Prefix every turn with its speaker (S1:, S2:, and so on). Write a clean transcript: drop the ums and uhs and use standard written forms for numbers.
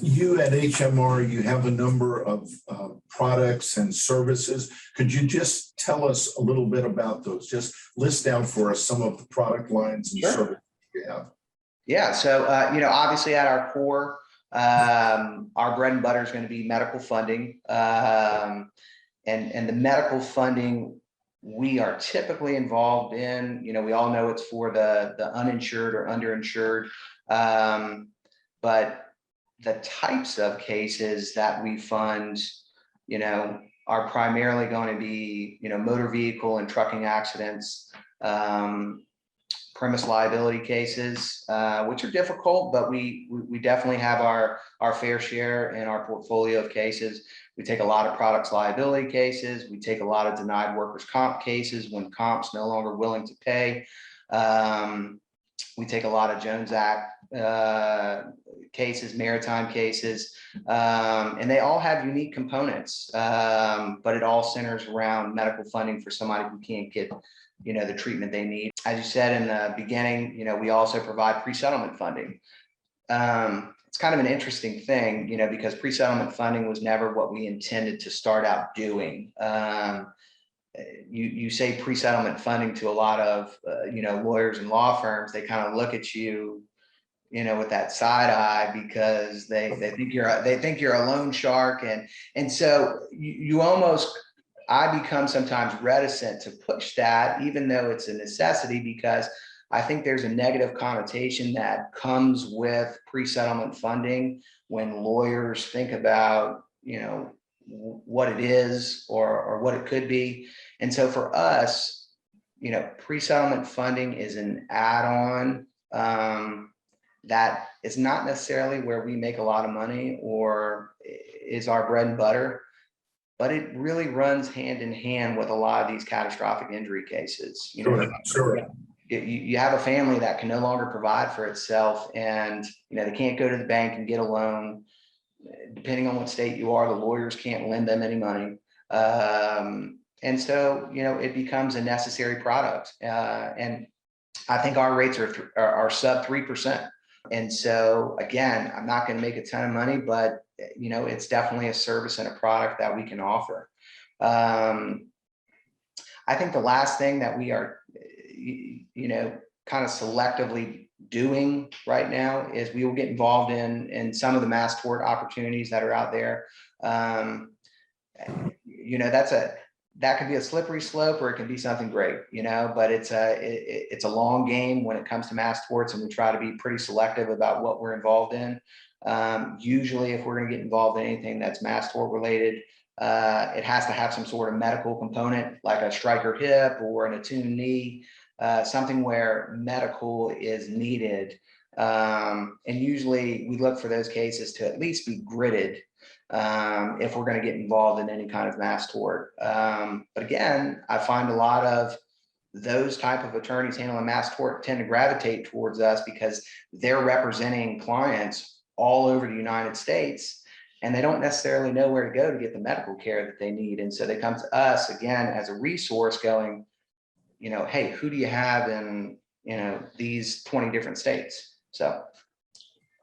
S1: You at HMR, you have a number of products and services. Could you just tell us a little bit about those? Just list down for us some of the product lines and services you have.
S2: Yeah, so obviously at our core, our bread and butter is going to be medical funding, and the medical funding we are typically involved in. We all know it's for the uninsured or underinsured, but the types of cases that we fund, are primarily going to be, motor vehicle and trucking accidents, premise liability cases, which are difficult, but we definitely have our fair share in our portfolio of cases. We take a lot of products liability cases. We take a lot of denied workers' comp cases when comp's no longer willing to pay. We take a lot of Jones Act cases, maritime cases, and they all have unique components, but it all centers around medical funding for somebody who can't get the treatment they need. As you said in the beginning, we also provide pre-settlement funding. It's kind of an interesting thing, because pre-settlement funding was never what we intended to start out doing. You say pre-settlement funding to a lot of lawyers and law firms. They kind of look at you with that side eye because they think you're a loan shark, and so you almost, I become sometimes reticent to push that, even though it's a necessity, because I think there's a negative connotation that comes with pre-settlement funding when lawyers think about what it is or what it could be. And so for us, pre-settlement funding is an add-on that is not necessarily where we make a lot of money or is our bread and butter, but it really runs hand in hand with a lot of these catastrophic injury cases.
S1: Sure.
S2: You have a family that can no longer provide for itself, and they can't go to the bank and get a loan. Depending on what state you are, the lawyers can't lend them any money, and so it becomes a necessary product. And I think our rates are sub 3%. And so again, I'm not going to make a ton of money, but it's definitely a service and a product that we can offer. I think the last thing that we are, kind of selectively doing right now is we will get involved in some of the mass tort opportunities that are out there. That could be a slippery slope, or it can be something great, but it's a long game when it comes to mass torts, and we try to be pretty selective about what we're involved in. Usually if we're going to get involved in anything that's mass tort related, it has to have some sort of medical component, like a striker hip or an attuned knee, something where medical is needed. And usually we look for those cases to at least be gridded if we're going to get involved in any kind of mass tort. But again, I find a lot of those type of attorneys handling mass tort tend to gravitate towards us because they're representing clients all over the United States, and they don't necessarily know where to go to get the medical care that they need. And so they come to us again as a resource going, hey, who do you have in these 20 different states? So